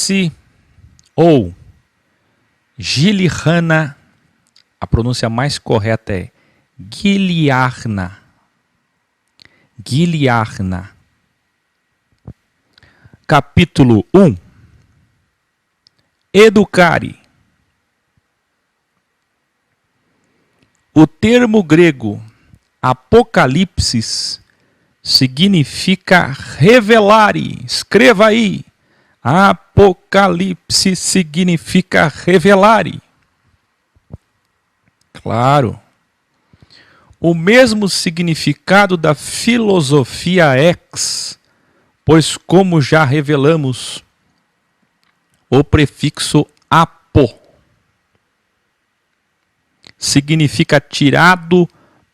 Apocalipse ou Giliarna, a pronúncia mais correta é Giliarna. Giliarna. Capítulo 1. Educare. O termo grego Apocalipse significa revelare. Escreva aí. Apocalipse significa revelare. Claro. O mesmo significado da filosofia ex, pois como já revelamos, o prefixo apo significa tirado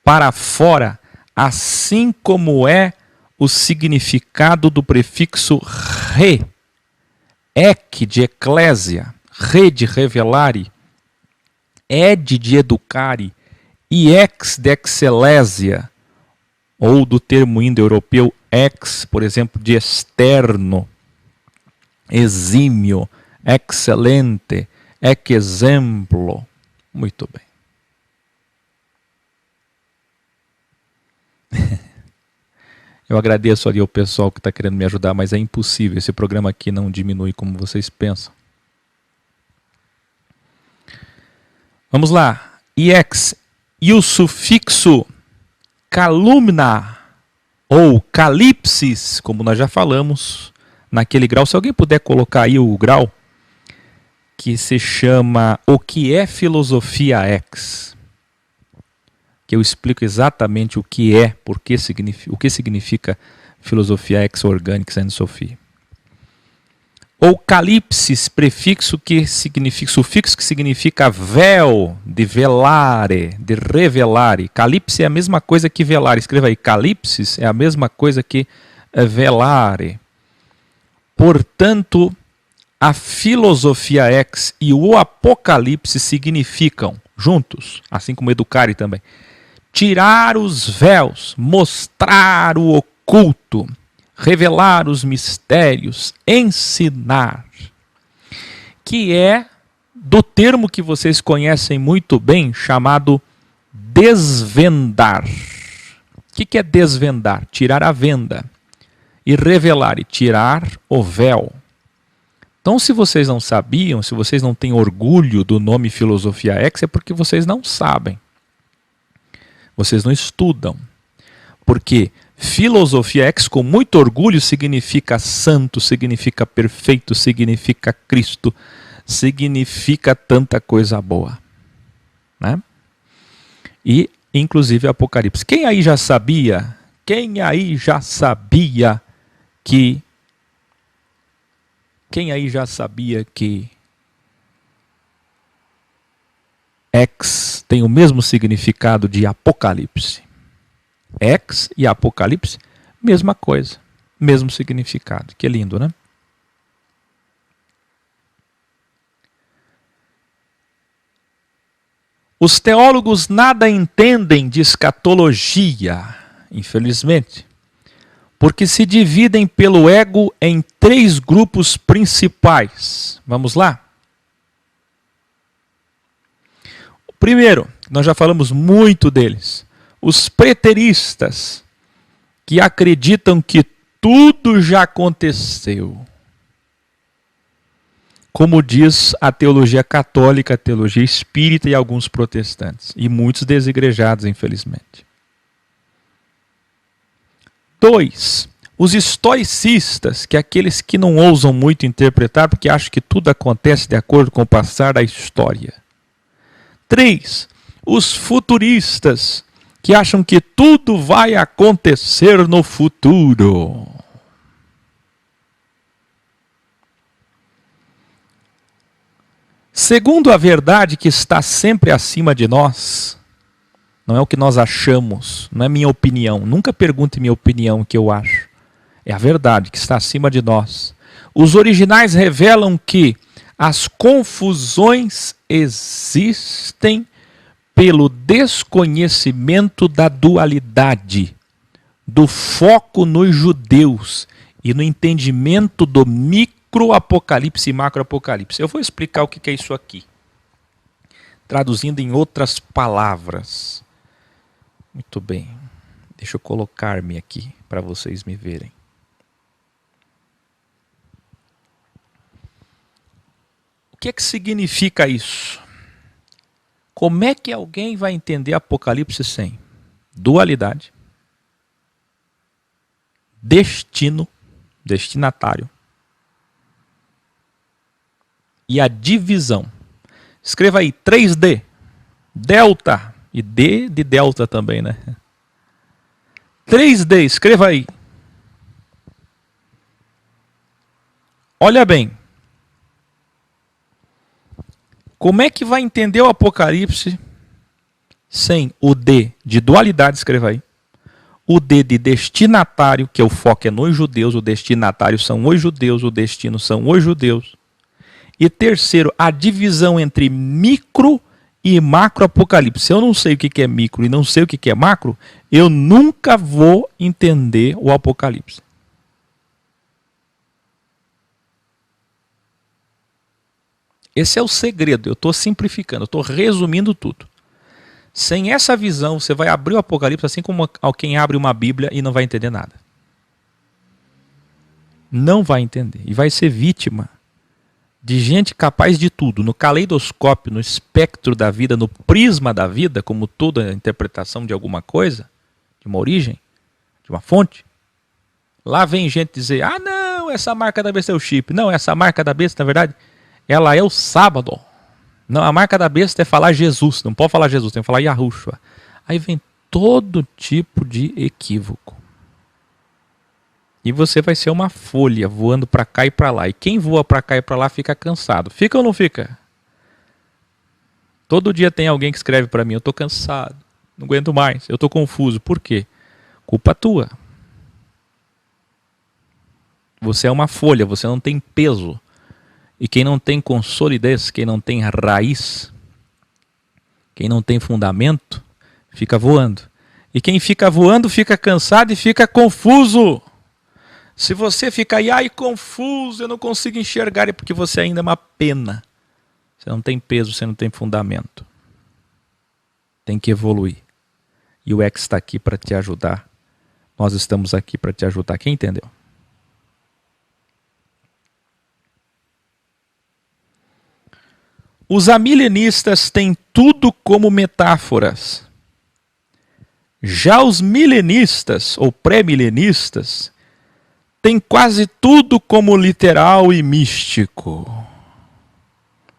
para fora, assim como é o significado do prefixo re, ec de eclésia, re de revelare, ed de educare e ex de excelésia, ou do termo indo-europeu ex, por exemplo, de externo, exímio, excelente, ec exemplo. Muito bem. Eu agradeço ali ao pessoal que está querendo me ajudar, mas é impossível. Esse programa aqui não diminui como vocês pensam. Vamos lá. Iex. E o sufixo calumna ou calipsis, como nós já falamos, naquele grau. Se alguém puder colocar aí o grau que se chama O que é filosofia ex, que eu explico exatamente o que é, o que significa filosofia ex organics and Sophia. Ou calipsis, prefixo que significa, sufixo que significa véu, de velare, de revelare. Calipse é a mesma coisa que velare. Escreva aí, calipsis é a mesma coisa que velare. Portanto, a filosofia ex e o apocalipse significam, juntos, assim como educare também, tirar os véus, mostrar o oculto, revelar os mistérios, ensinar, que é do termo que vocês conhecem muito bem, chamado desvendar. O que é desvendar? Tirar a venda. E revelar, e tirar o véu. Então, se vocês não sabiam, se vocês não têm orgulho do nome filosofia ex, é porque vocês não sabem. Vocês não estudam. Porque filosofia ex, com muito orgulho, significa santo, significa perfeito, significa Cristo, significa tanta coisa boa. Né? E, inclusive, Apocalipse. Quem aí já sabia? Quem aí já sabia que ex tem o mesmo significado de Apocalipse? Ex e Apocalipse, mesma coisa, mesmo significado. Que lindo, né? Os teólogos nada entendem de escatologia, infelizmente, porque se dividem pelo ego em 3 grupos principais. Vamos lá? O primeiro, nós já falamos muito deles. Os preteristas, que acreditam que tudo já aconteceu. Como diz a teologia católica, a teologia espírita e alguns protestantes. E muitos desigrejados, infelizmente. 2. Os historicistas, que é aqueles que não ousam muito interpretar, porque acham que tudo acontece de acordo com o passar da história. 3. Os futuristas, que acham que tudo vai acontecer no futuro. Segundo a verdade que está sempre acima de nós, não é o que nós achamos, não é minha opinião. Nunca pergunte minha opinião, o que eu acho. É a verdade que está acima de nós. Os originais revelam que as confusões existem pelo desconhecimento da dualidade, do foco nos judeus e no entendimento do microapocalipse e macroapocalipse. Eu vou explicar o que é isso aqui, traduzindo em outras palavras. Muito bem. Deixa eu colocar-me aqui para vocês me verem. O que é que significa isso? Como é que alguém vai entender Apocalipse sem dualidade, destino, destinatário e a divisão? Escreva aí 3D, delta e D de delta também, né? 3D, escreva aí. Olha bem. Como é que vai entender o Apocalipse sem o D de dualidade, escreva aí. O D de destinatário, que o foco é nos judeus, o destinatário são os judeus, o destino são os judeus. E terceiro, a divisão entre micro e macro apocalipse. Se eu não sei o que é micro e não sei o que é macro, eu nunca vou entender o Apocalipse. Esse é o segredo, eu estou simplificando, eu estou resumindo tudo. Sem essa visão, você vai abrir o Apocalipse assim como quem abre uma Bíblia e não vai entender nada. Não vai entender. E vai ser vítima de gente capaz de tudo. No caleidoscópio, no espectro da vida, no prisma da vida, como toda interpretação de alguma coisa, de uma origem, de uma fonte. Lá vem gente dizer, ah não, essa marca da besta é o chip. Não, essa marca da besta, na verdade, ela é o sábado. Não, a marca da besta é falar Jesus. Não pode falar Jesus, tem que falar Yahushua. Aí vem todo tipo de equívoco. E você vai ser uma folha voando para cá e para lá. E quem voa para cá e para lá fica cansado. Fica ou não fica? Todo dia tem alguém que escreve para mim, eu estou cansado, não aguento mais, eu estou confuso. Por quê? Culpa tua. Você é uma folha, você não tem peso. E quem não tem solidez, quem não tem raiz, quem não tem fundamento, fica voando. E quem fica voando fica cansado e fica confuso. Se você fica aí, ai, confuso, eu não consigo enxergar, é porque você ainda é uma pena. Você não tem peso, você não tem fundamento. Tem que evoluir. E o X está aqui para te ajudar. Nós estamos aqui para te ajudar. Quem entendeu? Os amilenistas têm tudo como metáforas. Já os milenistas, ou pré-milenistas, têm quase tudo como literal e místico.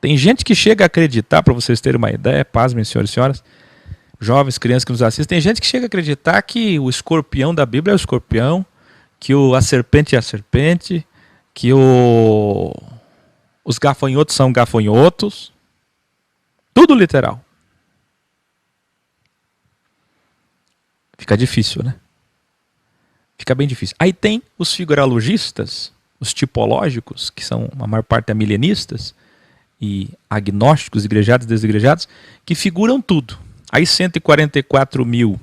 Tem gente que chega a acreditar, para vocês terem uma ideia, pasmem, senhores e senhoras, jovens, crianças que nos assistem, tem gente que chega a acreditar que o escorpião da Bíblia é o escorpião, que a serpente é a serpente, que os gafanhotos são gafanhotos. Tudo literal. Fica difícil, né? Fica bem difícil. Aí tem os figurologistas, os tipológicos, que são a maior parte milenistas, e agnósticos, igrejados e desigrejados, que figuram tudo. Aí 144 mil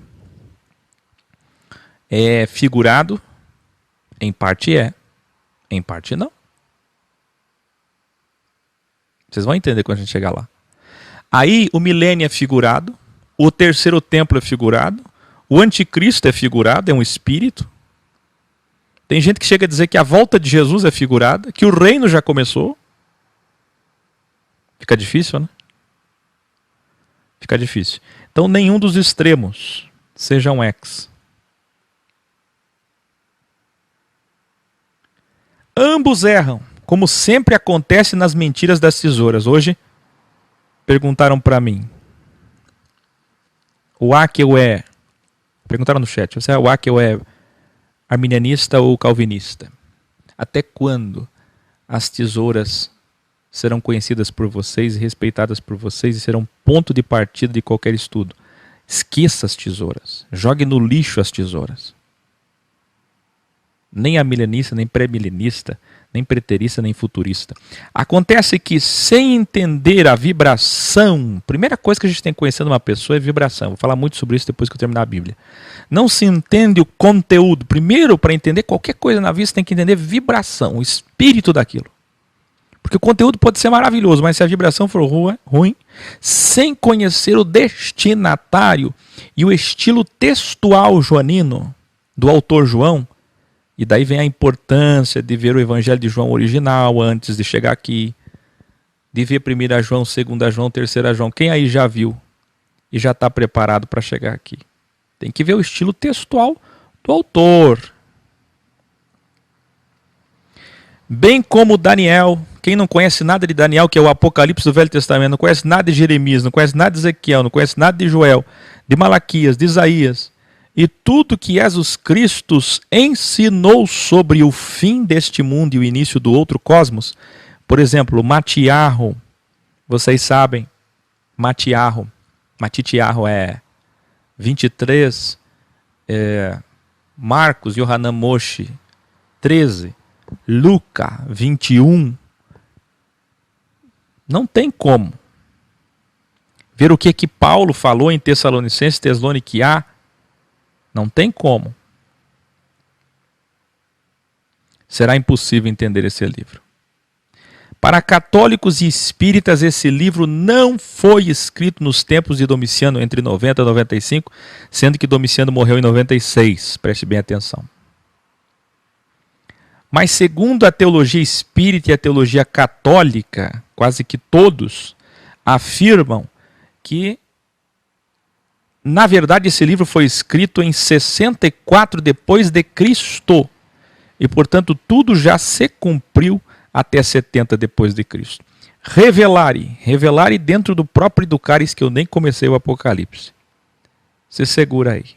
é figurado, em parte em parte não. Vocês vão entender quando a gente chegar lá. Aí o milênio é figurado, o terceiro templo é figurado, o anticristo é figurado, é um espírito. Tem gente que chega a dizer que a volta de Jesus é figurada, que o reino já começou. Fica difícil, né? Fica difícil. Então nenhum dos extremos seja um X. Ambos erram, como sempre acontece nas mentiras das tesouras. Hoje perguntaram para mim, o Akel é... Perguntaram no chat, você é o Akel é arminianista ou calvinista? Até quando as tesouras serão conhecidas por vocês e respeitadas por vocês e serão ponto de partida de qualquer estudo? Esqueça as tesouras. Jogue no lixo as tesouras. Nem amilenista, nem pré-milenista, nem preterista, nem futurista. Acontece que, sem entender a vibração, primeira coisa que a gente tem que conhecer de uma pessoa é vibração. Vou falar muito sobre isso depois que eu terminar a Bíblia. Não se entende o conteúdo. Primeiro, para entender qualquer coisa na vida, você tem que entender vibração, o espírito daquilo. Porque o conteúdo pode ser maravilhoso, mas se a vibração for ruim, sem conhecer o destinatário e o estilo textual joanino do autor João, e daí vem a importância de ver o Evangelho de João original antes de chegar aqui, de ver 1 João, 2 João, 3 João. Quem aí já viu e já está preparado para chegar aqui? Tem que ver o estilo textual do autor. Bem como Daniel, quem não conhece nada de Daniel, que é o Apocalipse do Velho Testamento, não conhece nada de Jeremias, não conhece nada de Ezequiel, não conhece nada de Joel, de Malaquias, de Isaías, e tudo que Jesus Cristo ensinou sobre o fim deste mundo e o início do outro cosmos. Por exemplo, Matitiarro, vocês sabem, Matitiarro é 23, Marcos, Yohanan Moshe, 13, Lucas 21, não tem como ver o que Paulo falou em Tessalonicenses, Tesaloniquiá, não tem como. Será impossível entender esse livro. Para católicos e espíritas, esse livro não foi escrito nos tempos de Domiciano, entre 90 e 95, sendo que Domiciano morreu em 96, preste bem atenção. Mas segundo a teologia espírita e a teologia católica, quase que todos afirmam que, na verdade, esse livro foi escrito em 64 depois de Cristo. E, portanto, tudo já se cumpriu até 70 depois de Cristo. Revelare dentro do próprio Educaris, que eu nem comecei o Apocalipse. Se segura aí.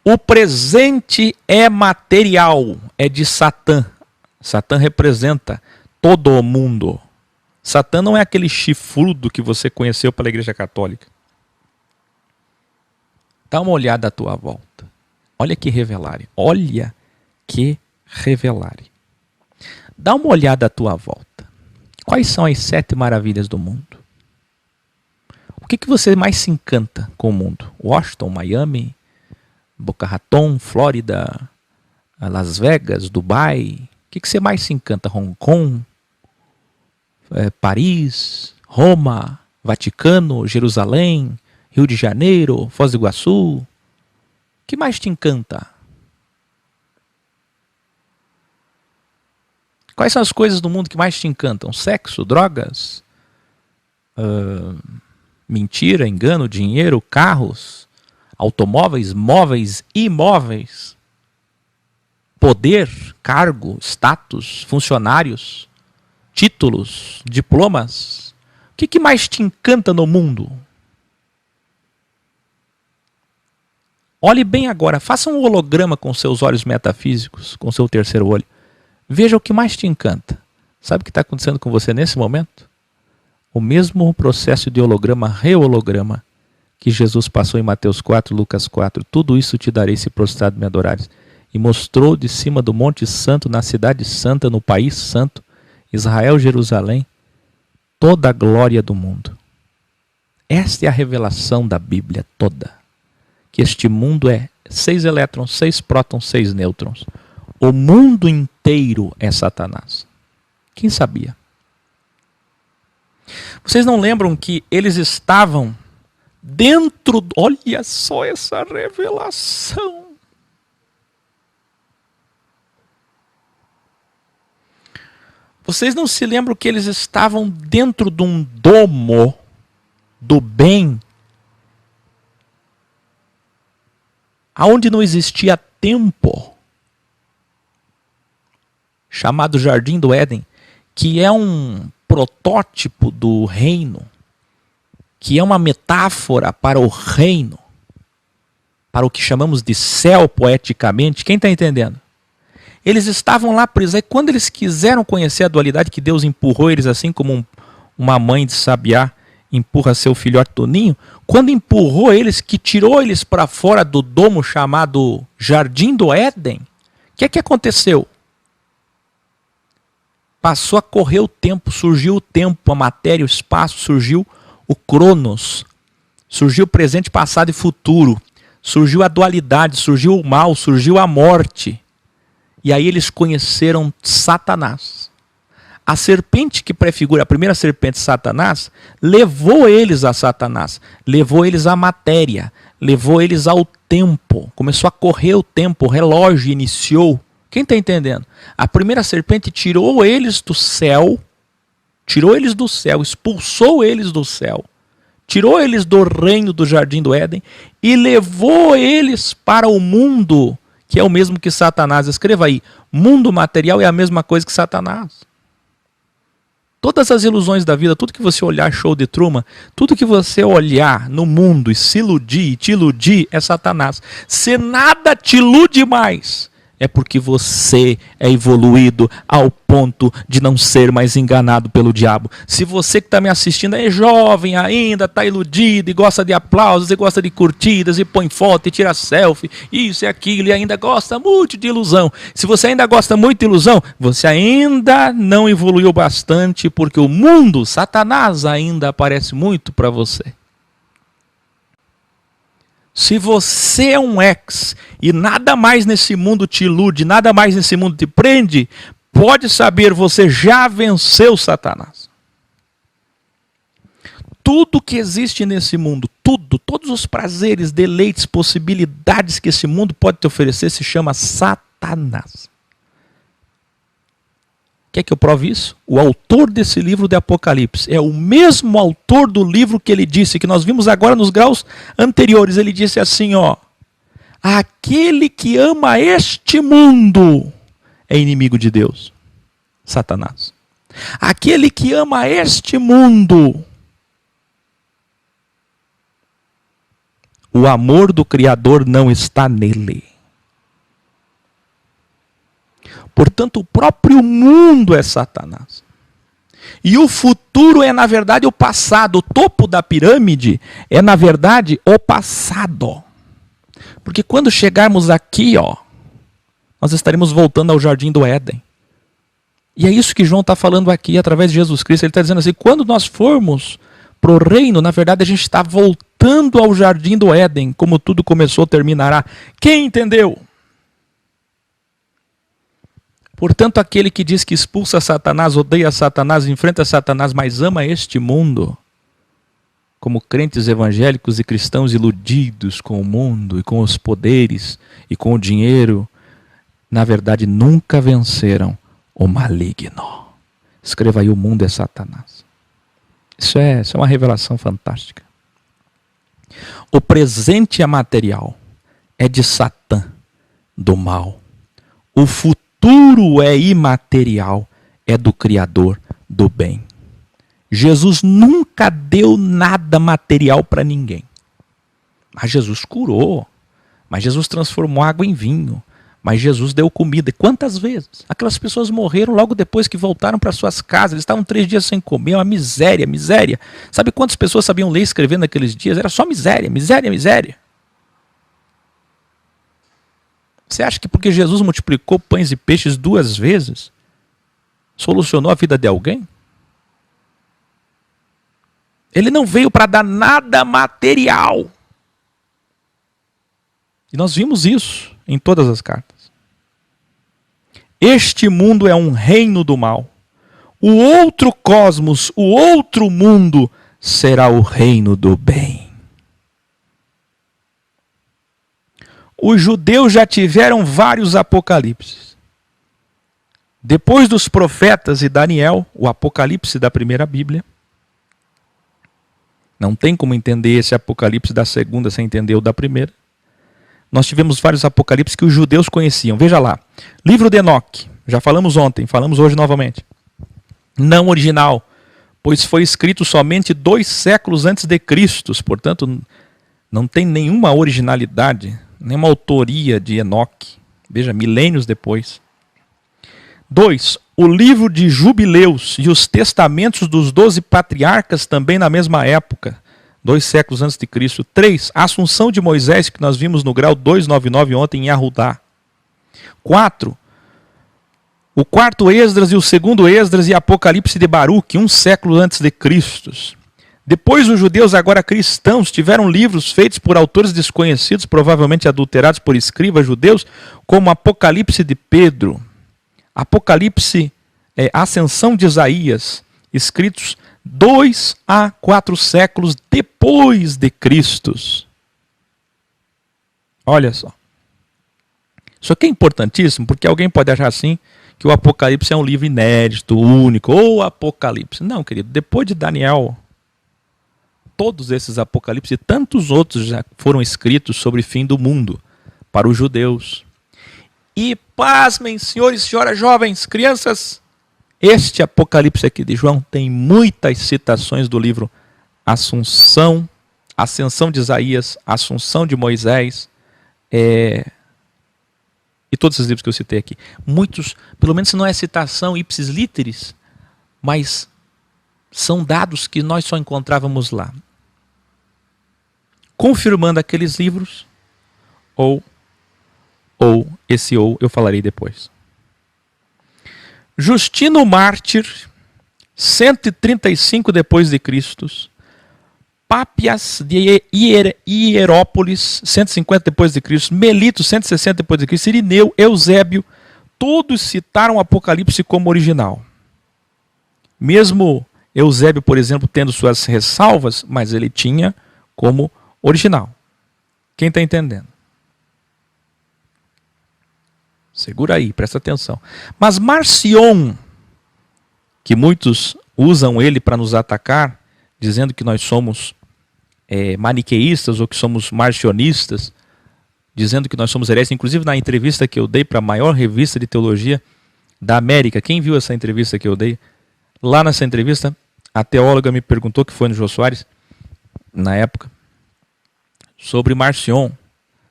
O presente é material, é de Satã. Satã representa todo o mundo. Satã não é aquele chifrudo que você conheceu pela Igreja Católica. Dá uma olhada à tua volta. Olha que revelare. Olha que revelare. Dá uma olhada à tua volta. Quais são as 7 maravilhas do mundo? O que você mais se encanta com o mundo? Washington, Miami, Boca Raton, Flórida, Las Vegas, Dubai. O que você mais se encanta? Hong Kong, Paris, Roma, Vaticano, Jerusalém, Rio de Janeiro, Foz do Iguaçu. O que mais te encanta? Quais são as coisas do mundo que mais te encantam? Sexo, drogas, mentira, engano, dinheiro, carros, automóveis, móveis, imóveis, poder, cargo, status, funcionários, títulos, diplomas. O que mais te encanta no mundo? Olhe bem agora, faça um holograma com seus olhos metafísicos, com seu terceiro olho. Veja o que mais te encanta. Sabe o que está acontecendo com você nesse momento? O mesmo processo de holograma, reholograma, que Jesus passou em Mateus 4, Lucas 4. Tudo isso te darei se prostrado me adorares. E mostrou de cima do Monte Santo, na cidade santa, no país santo, Israel, Jerusalém, toda a glória do mundo. Esta é a revelação da Bíblia toda. Que este mundo é 6 elétrons, 6 prótons, 6 nêutrons. O mundo inteiro é Satanás. Quem sabia? Vocês não lembram que eles estavam dentro... Olha só essa revelação. Vocês não se lembram que eles estavam dentro de um domo do bem, aonde não existia tempo, chamado Jardim do Éden, que é um protótipo do reino, que é uma metáfora para o reino, para o que chamamos de céu poeticamente. Quem está entendendo? Eles estavam lá presos. Aí quando eles quiseram conhecer a dualidade, que Deus empurrou eles assim como uma mãe de sabiá empurra seu filhote do ninho, quando empurrou eles, que tirou eles para fora do domo chamado Jardim do Éden, o que aconteceu? Passou a correr o tempo, surgiu o tempo, a matéria, o espaço, surgiu o Cronos, surgiu o presente, passado e futuro, surgiu a dualidade, surgiu o mal, surgiu a morte. E aí eles conheceram Satanás. A serpente que prefigura, a primeira serpente, Satanás, levou eles a Satanás, levou eles à matéria, levou eles ao tempo. Começou a correr o tempo, o relógio iniciou. Quem está entendendo? A primeira serpente tirou eles do céu, expulsou eles do céu, tirou eles do reino do Jardim do Éden e levou eles para o mundo, que é o mesmo que Satanás. Escreva aí, mundo material é a mesma coisa que Satanás. Todas as ilusões da vida, tudo que você olhar, show de Truman, tudo que você olhar no mundo e se iludir e te iludir é Satanás. Se nada te ilude mais, é porque você é evoluído ao ponto de não ser mais enganado pelo diabo. Se você que está me assistindo é jovem ainda, está iludido e gosta de aplausos, e gosta de curtidas, e põe foto e tira selfie, isso e aquilo, e ainda gosta muito de ilusão. Se você ainda gosta muito de ilusão, você ainda não evoluiu bastante, porque o mundo, Satanás, ainda aparece muito para você. Se você é um ex e nada mais nesse mundo te ilude, nada mais nesse mundo te prende, pode saber, você já venceu Satanás. Tudo que existe nesse mundo, todos os prazeres, deleites, possibilidades que esse mundo pode te oferecer se chama Satanás. Quer que eu prove isso? O autor desse livro de Apocalipse é o mesmo autor do livro que ele disse, que nós vimos agora nos graus anteriores. Ele disse assim, ó: aquele que ama este mundo é inimigo de Deus, Satanás. Aquele que ama este mundo, o amor do Criador não está nele. Portanto, o próprio mundo é Satanás. E o futuro é, na verdade, o passado. O topo da pirâmide é, na verdade, o passado. Porque quando chegarmos aqui, ó, nós estaremos voltando ao Jardim do Éden. E é isso que João está falando aqui, através de Jesus Cristo. Ele está dizendo assim, quando nós formos para o reino, na verdade, a gente está voltando ao Jardim do Éden. Como tudo começou, terminará. Quem entendeu? Portanto, aquele que diz que expulsa Satanás, odeia Satanás, enfrenta Satanás, mas ama este mundo, como crentes evangélicos e cristãos iludidos com o mundo e com os poderes e com o dinheiro, na verdade nunca venceram o maligno. Escreva aí, o mundo é Satanás. Isso é uma revelação fantástica. O presente é material, é de Satã, do mal. O futuro é imaterial, é do Criador do bem. Jesus nunca deu nada material para ninguém. Mas Jesus curou. Mas Jesus transformou água em vinho. Mas Jesus deu comida. E quantas vezes? Aquelas pessoas morreram logo depois que voltaram para suas casas. Eles estavam 3 dias sem comer. Uma miséria, miséria. Sabe quantas pessoas sabiam ler e escrever naqueles dias? Era só miséria, miséria, miséria. Você acha que porque Jesus multiplicou pães e peixes 2 vezes, solucionou a vida de alguém? Ele não veio para dar nada material. E nós vimos isso em todas as cartas. Este mundo é um reino do mal. O outro cosmos, o outro mundo, será o reino do bem. Os judeus já tiveram vários apocalipses. Depois dos profetas e Daniel, o apocalipse da primeira Bíblia. Não tem como entender esse apocalipse da segunda sem entender o da primeira. Nós tivemos vários apocalipses que os judeus conheciam. Veja lá, livro de Enoque, já falamos ontem, falamos hoje novamente. Não original, pois foi escrito somente 2 séculos antes de Cristo, portanto não tem nenhuma originalidade, nenhuma autoria de Enoque. Veja, milênios depois. 2. O livro de Jubileus e os testamentos dos 12 patriarcas também na mesma época, 2 séculos antes de Cristo. 3. A assunção de Moisés, que nós vimos no grau 299 ontem em Arrudá. 4. O 4º Esdras e o 2º Esdras e Apocalipse de Baruque, 1 século antes de Cristo. Depois os judeus, agora cristãos, tiveram livros feitos por autores desconhecidos, provavelmente adulterados por escribas judeus, como Apocalipse de Pedro, Apocalipse, Ascensão de Isaías, escritos 2 a 4 séculos depois de Cristo. Olha só. Isso aqui é importantíssimo, porque alguém pode achar assim, que o Apocalipse é um livro inédito, único, ou Apocalipse. Não, querido, depois de Daniel, todos esses Apocalipse e tantos outros já foram escritos sobre o fim do mundo para os judeus. E pasmem, senhores e senhoras jovens, crianças, este Apocalipse aqui de João tem muitas citações do livro Assunção, Ascensão de Isaías, Assunção de Moisés, e todos esses livros que eu citei aqui. Muitos, pelo menos se não é citação ipsis literis, mas são dados que nós só encontrávamos lá. Confirmando aqueles livros, ou eu falarei depois. Justino Mártir, 135 depois de Cristo, Pápias de Hierópolis, 150 depois de Cristo, Melito, 160 depois de Cristo, Irineu, Eusébio, todos citaram o Apocalipse como original. Mesmo Eusébio, por exemplo, tendo suas ressalvas, mas ele tinha como original. Quem está entendendo? Segura aí, presta atenção. Mas Marcion, que muitos usam ele para nos atacar, dizendo que nós somos maniqueístas ou que somos marcionistas, dizendo que nós somos hereges. Inclusive na entrevista que eu dei para a maior revista de teologia da América, quem viu essa entrevista que eu dei? Lá nessa entrevista, a teóloga me perguntou, que foi no Jô Soares, na época, sobre Marcion,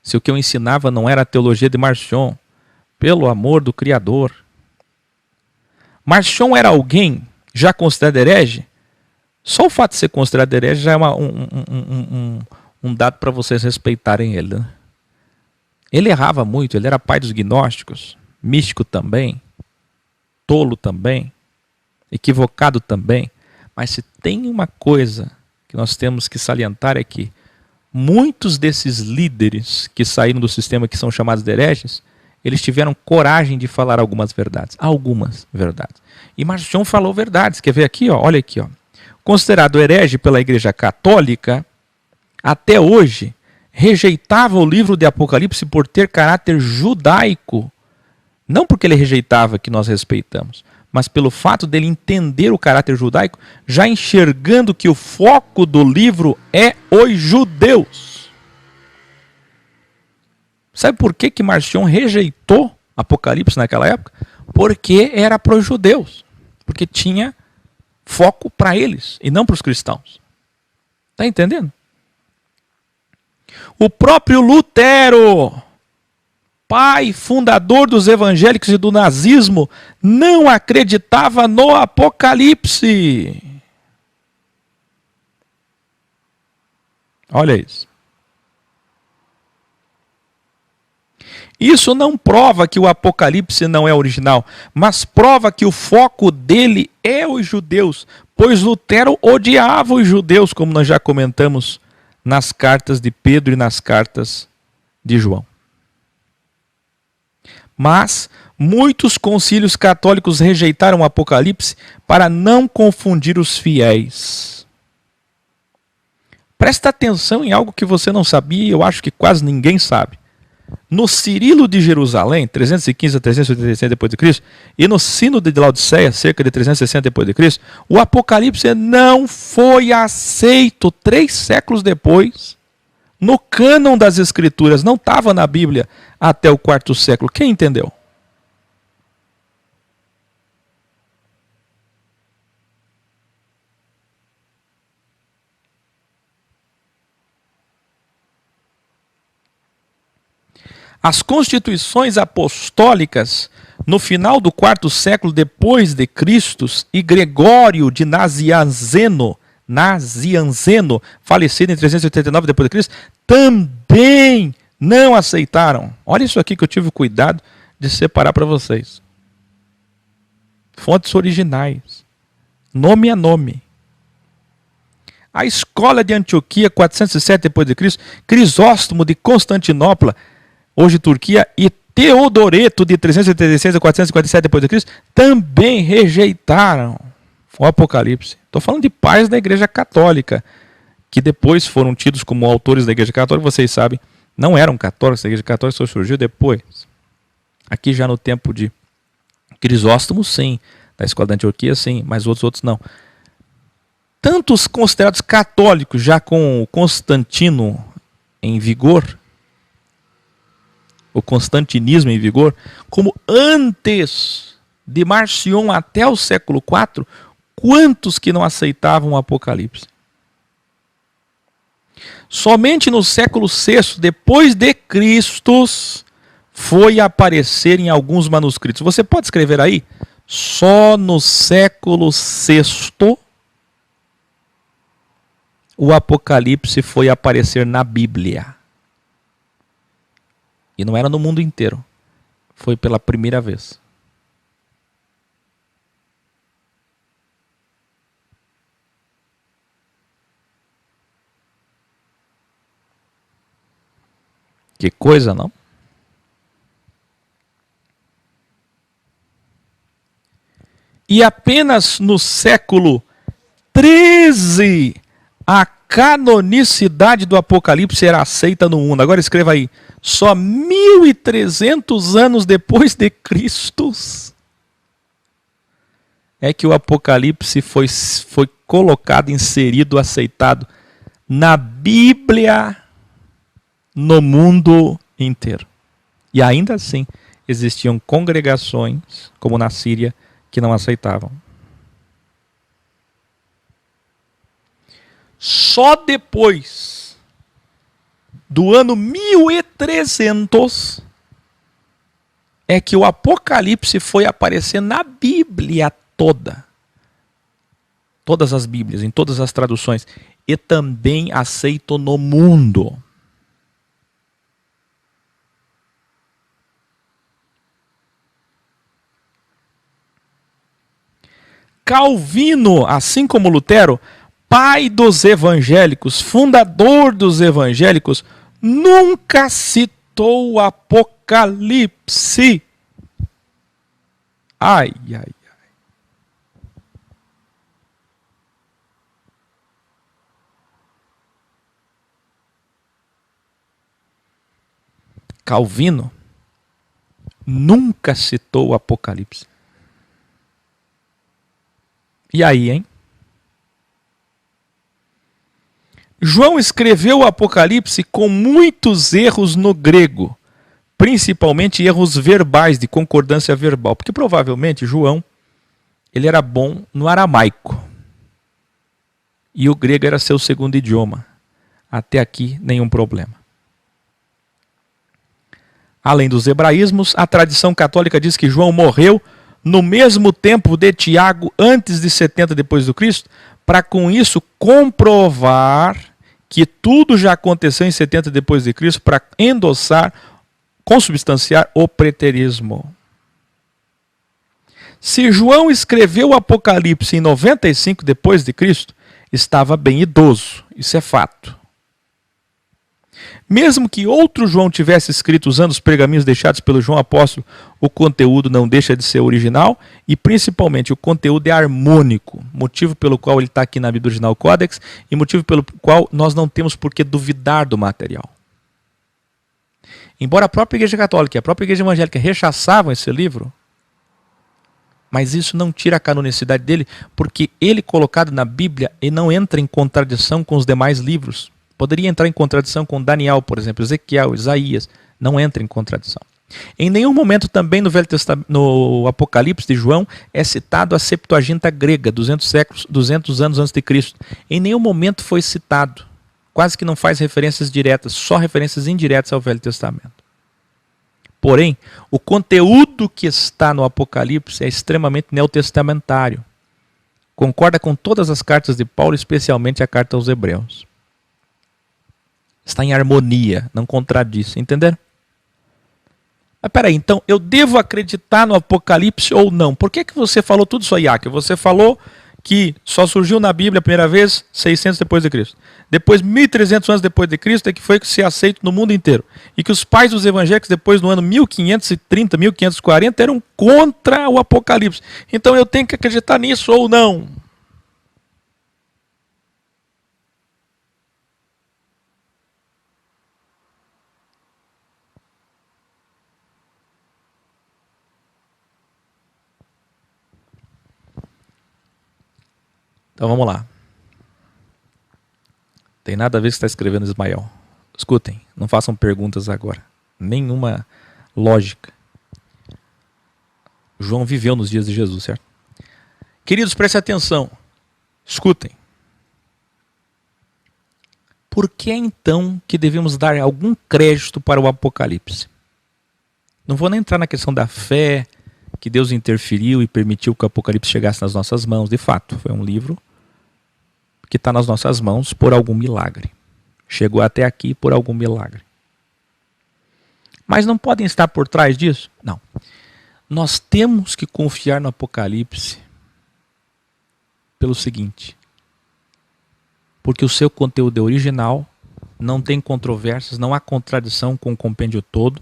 se o que eu ensinava não era a teologia de Marcion, pelo amor do Criador. Marcion era alguém já considerado herege? Só o fato de ser considerado herege já é um dado para vocês respeitarem ele. Né? Ele errava muito, ele era pai dos gnósticos, místico também, tolo também, equivocado também. Mas se tem uma coisa que nós temos que salientar é que muitos desses líderes que saíram do sistema, que são chamados de hereges, eles tiveram coragem de falar algumas verdades. Algumas verdades. E Marcion falou verdades. Quer ver aqui? Ó? Olha aqui. Ó. Considerado herege pela Igreja Católica, até hoje, rejeitava o livro de Apocalipse por ter caráter judaico. Não porque ele rejeitava, que nós respeitamos, mas pelo fato dele entender o caráter judaico, já enxergando que o foco do livro é os judeus. Sabe por que Marcion rejeitou Apocalipse naquela época? Porque era para os judeus. Porque tinha foco para eles e não para os cristãos. Está entendendo? O próprio Lutero, pai fundador dos evangélicos e do nazismo, não acreditava no Apocalipse. Olha isso. Isso não prova que o Apocalipse não é original, mas prova que o foco dele é os judeus, pois Lutero odiava os judeus, como nós já comentamos nas cartas de Pedro e nas cartas de João. Mas muitos concílios católicos rejeitaram o Apocalipse para não confundir os fiéis. Presta atenção em algo que você não sabia e eu acho que quase ninguém sabe. No Cirilo de Jerusalém, 315 a 386 d.C., e no Sínodo de Laodiceia, cerca de 360 d.C., o Apocalipse não foi aceito 3 séculos depois. No cânon das Escrituras, não estava na Bíblia até o 4º século. Quem entendeu? As constituições apostólicas, no final do 4º século depois de Cristo, e Gregório de Nazianzeno, falecido em 389 depois de Cristo, também não aceitaram. Olha isso aqui que eu tive cuidado de separar para vocês. Fontes originais, nome a nome. A escola de Antioquia, 407 depois de Cristo, Crisóstomo de Constantinopla, hoje Turquia, e Teodoreto de 386 a 457 depois de Cristo, também rejeitaram o Apocalipse. Estou falando de pais da Igreja Católica, que depois foram tidos como autores da Igreja Católica, vocês sabem, não eram católicos, a Igreja Católica só surgiu depois. Aqui já no tempo de Crisóstomo, sim, da escola da Antioquia, sim, mas outros não. Tantos considerados católicos, já com o Constantino em vigor, o constantinismo em vigor, como antes de Marcion até o século IV, quantos que não aceitavam o Apocalipse? Somente no século VI, depois de Cristo, foi aparecer em alguns manuscritos. Você pode escrever aí? Só no século VI, o Apocalipse foi aparecer na Bíblia. E não era no mundo inteiro. Foi pela primeira vez. Que coisa, não? E apenas no século XIII, a canonicidade do Apocalipse era aceita no mundo. Agora escreva aí. Só 1.300 anos depois de Cristo é que o Apocalipse foi colocado, inserido, aceitado na Bíblia no mundo inteiro. E ainda assim existiam congregações, como na Síria, que não aceitavam. Só depois do ano 1300 é que o Apocalipse foi aparecer na Bíblia toda. Todas as Bíblias, em todas as traduções. E também aceito no mundo. Calvino, assim como Lutero, pai dos evangélicos, fundador dos evangélicos, nunca citou o Apocalipse. Ai, ai, ai. Calvino nunca citou o Apocalipse. E aí, hein? João escreveu o Apocalipse com muitos erros no grego, principalmente erros verbais, de concordância verbal, porque provavelmente João ele era bom no aramaico e o grego era seu segundo idioma. Até aqui, nenhum problema. Além dos hebraísmos, a tradição católica diz que João morreu no mesmo tempo de Tiago, antes de 70 depois do Cristo, para com isso comprovar que tudo já aconteceu em 70 depois de Cristo, para endossar, consubstanciar o preterismo. Se João escreveu o Apocalipse em 95 depois de Cristo, estava bem idoso, isso é fato. Mesmo que outro João tivesse escrito usando os pergaminhos deixados pelo João Apóstolo, o conteúdo não deixa de ser original e principalmente o conteúdo é harmônico, motivo pelo qual ele está aqui na Bíblia Original Codex e motivo pelo qual nós não temos por que duvidar do material. Embora a própria Igreja Católica e a própria Igreja Evangélica rechaçavam esse livro, mas isso não tira a canonicidade dele, porque ele colocado na Bíblia e não entra em contradição com os demais livros. Poderia entrar em contradição com Daniel, por exemplo, Ezequiel, Isaías. Não entra em contradição. Em nenhum momento também no Velho Testamento, no Apocalipse de João, é citado a Septuaginta grega, 200 anos antes de Cristo. Em nenhum momento foi citado. Quase que não faz referências diretas, só referências indiretas ao Velho Testamento. Porém, o conteúdo que está no Apocalipse é extremamente neotestamentário. Concorda com todas as cartas de Paulo, especialmente a carta aos Hebreus. Está em harmonia, não contradiz, entenderam? Mas peraí, então eu devo acreditar no Apocalipse ou não? Por que você falou tudo isso aí, Aki? Você falou que só surgiu na Bíblia a primeira vez 600 depois de Cristo. Depois, 1.300 anos depois de Cristo, é que foi ser aceito no mundo inteiro. E que os pais dos evangélicos, depois no ano 1530, 1540, eram contra o Apocalipse. Então eu tenho que acreditar nisso ou não? Então vamos lá. Tem nada a ver com o que está escrevendo Ismael. Escutem, não façam perguntas agora. Nenhuma lógica. João viveu nos dias de Jesus, certo? Queridos, prestem atenção. Escutem. Por que então que devemos dar algum crédito para o Apocalipse? Não vou nem entrar na questão da fé, que Deus interferiu e permitiu que o Apocalipse chegasse nas nossas mãos. De fato, foi um livro que está nas nossas mãos por algum milagre. Chegou até aqui por algum milagre. Mas não podem estar por trás disso? Não. Nós temos que confiar no Apocalipse pelo seguinte: porque o seu conteúdo é original, não tem controvérsias, não há contradição com o compêndio todo,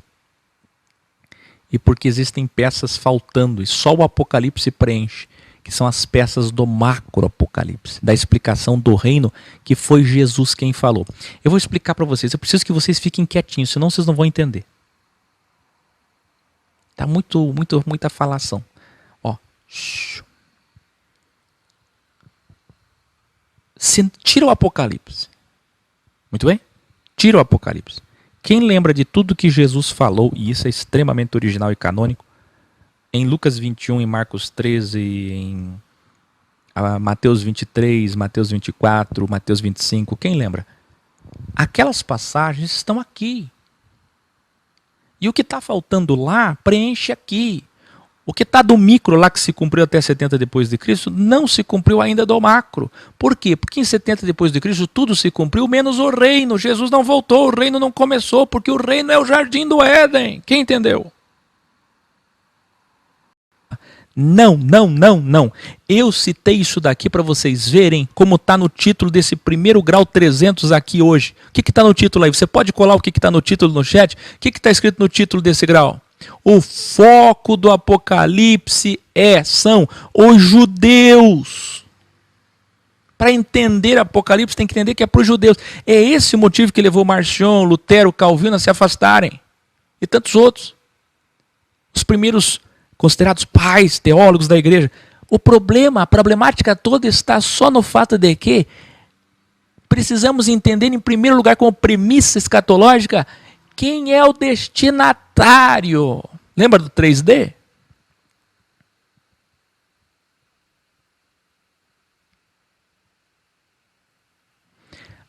e porque existem peças faltando, e só o Apocalipse preenche, que são as peças do macro-apocalipse, da explicação do reino, que foi Jesus quem falou. Eu vou explicar para vocês, eu preciso que vocês fiquem quietinhos, senão vocês não vão entender. Tá muita falação. Ó. Tira o Apocalipse. Muito bem? Tira o Apocalipse. Quem lembra de tudo que Jesus falou, e isso é extremamente original e canônico, em Lucas 21, em Marcos 13, em Mateus 23, Mateus 24, Mateus 25, quem lembra? Aquelas passagens estão aqui. E o que está faltando lá, preenche aqui. O que está do micro lá, que se cumpriu até 70 depois de Cristo, não se cumpriu ainda do macro. Por quê? Porque em 70 depois de Cristo tudo se cumpriu, menos o reino. Jesus não voltou, o reino não começou, porque o reino é o jardim do Éden. Quem entendeu? Não. Eu citei isso daqui para vocês verem como está no título desse primeiro grau 300 aqui hoje. O que está no título aí? Você pode colar o que está no título no chat? O que está escrito no título desse grau? O foco do Apocalipse são os judeus. Para entender Apocalipse tem que entender que é para os judeus. É esse o motivo que levou Marcion, Lutero, Calvino a se afastarem. E tantos outros. Os primeiros considerados pais, teólogos da igreja. A problemática toda está só no fato de que precisamos entender, em primeiro lugar, como premissa escatológica, quem é o destinatário. Lembra do 3D?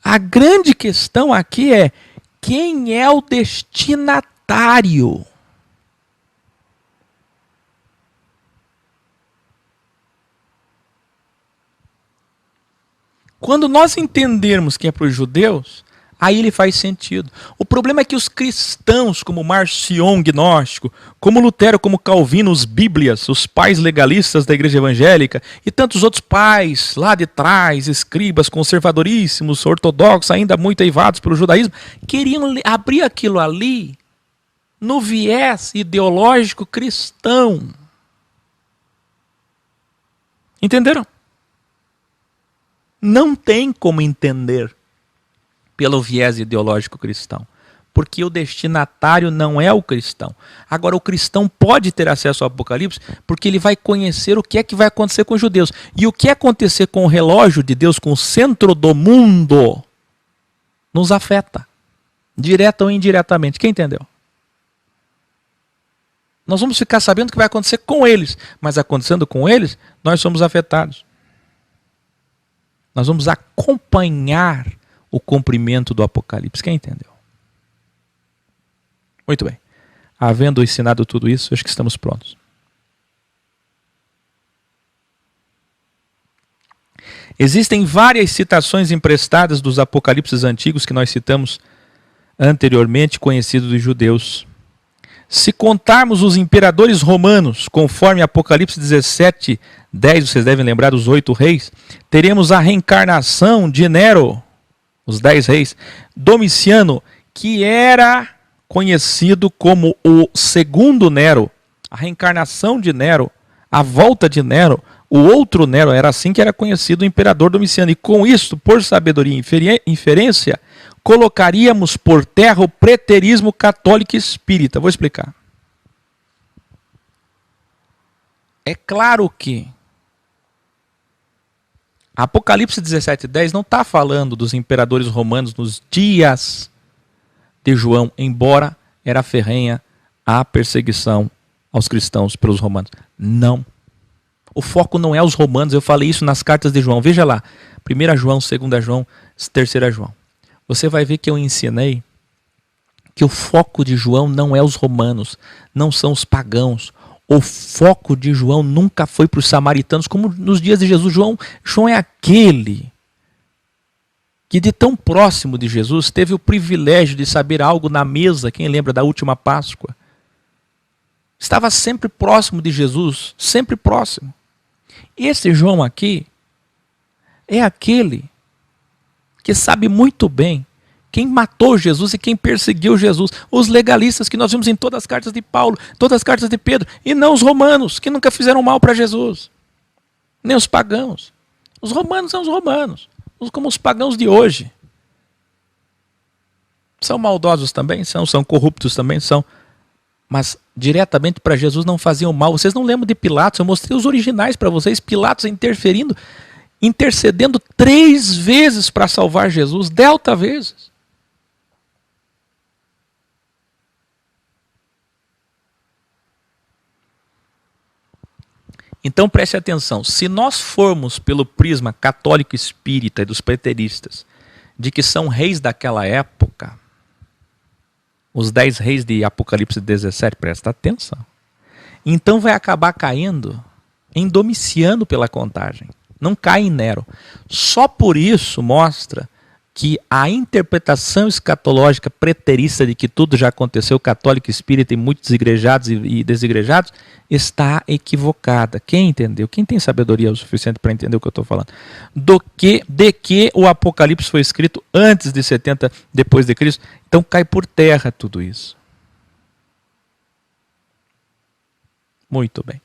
A grande questão aqui é quem é o destinatário. Quando nós entendermos que é para os judeus, aí ele faz sentido. O problema é que os cristãos, como Marcion gnóstico, como Lutero, como Calvino, os bíblias, os pais legalistas da igreja evangélica, e tantos outros pais lá de trás, escribas conservadoríssimos, ortodoxos, ainda muito eivados pelo judaísmo, queriam abrir aquilo ali no viés ideológico cristão. Entenderam? Não tem como entender pelo viés ideológico cristão, porque o destinatário não é o cristão. Agora, o cristão pode ter acesso ao Apocalipse porque ele vai conhecer o que é que vai acontecer com os judeus. E o que acontecer com o relógio de Deus, com o centro do mundo, nos afeta, direta ou indiretamente. Quem entendeu? Nós vamos ficar sabendo o que vai acontecer com eles, mas acontecendo com eles, nós somos afetados. Nós vamos acompanhar o cumprimento do Apocalipse. Quem entendeu? Muito bem. Havendo ensinado tudo isso, acho que estamos prontos. Existem várias citações emprestadas dos apocalipses antigos que nós citamos anteriormente, conhecidos dos judeus. Se contarmos os imperadores romanos, conforme Apocalipse 17, 10, vocês devem lembrar dos 8 reis, teremos a reencarnação de Nero, os 10 reis, Domiciano, que era conhecido como o segundo Nero, a reencarnação de Nero, a volta de Nero, o outro Nero, era assim que era conhecido o imperador Domiciano. E com isso, por sabedoria e inferência, colocaríamos por terra o preterismo católico e espírita. Vou explicar. É claro que Apocalipse 17:10 não está falando dos imperadores romanos nos dias de João, embora era ferrenha a perseguição aos cristãos pelos romanos. Não. O foco não é os romanos, eu falei isso nas cartas de João. Veja lá, 1 João, 2 João, 3 João. Você vai ver que eu ensinei que o foco de João não é os romanos, não são os pagãos. O foco de João nunca foi para os samaritanos, como nos dias de Jesus. João é aquele que de tão próximo de Jesus teve o privilégio de saber algo na mesa, quem lembra da última Páscoa? Estava sempre próximo de Jesus, sempre próximo. Esse João aqui é aquele que sabe muito bem quem matou Jesus e quem perseguiu Jesus. Os legalistas que nós vimos em todas as cartas de Paulo, todas as cartas de Pedro, e não os romanos, que nunca fizeram mal para Jesus. Nem os pagãos. Os romanos são os romanos, como os pagãos de hoje. São maldosos também? São corruptos também? São. Mas diretamente para Jesus não faziam mal. Vocês não lembram de Pilatos? Eu mostrei os originais para vocês. Pilatos intercedendo 3 vezes para salvar Jesus, delta vezes. Então preste atenção, se nós formos pelo prisma católico espírita e dos preteristas, de que são reis daquela época, os 10 reis de Apocalipse 17, presta atenção, então vai acabar caindo em Domiciano pela contagem, não cai em Nero. Só por isso mostra que a interpretação escatológica preterista de que tudo já aconteceu, católico, espírita e muitos igrejados e desigrejados, está equivocada. Quem entendeu? Quem tem sabedoria o suficiente para entender o que eu estou falando? De que o Apocalipse foi escrito antes de 70 depois de Cristo, então cai por terra tudo isso. Muito bem.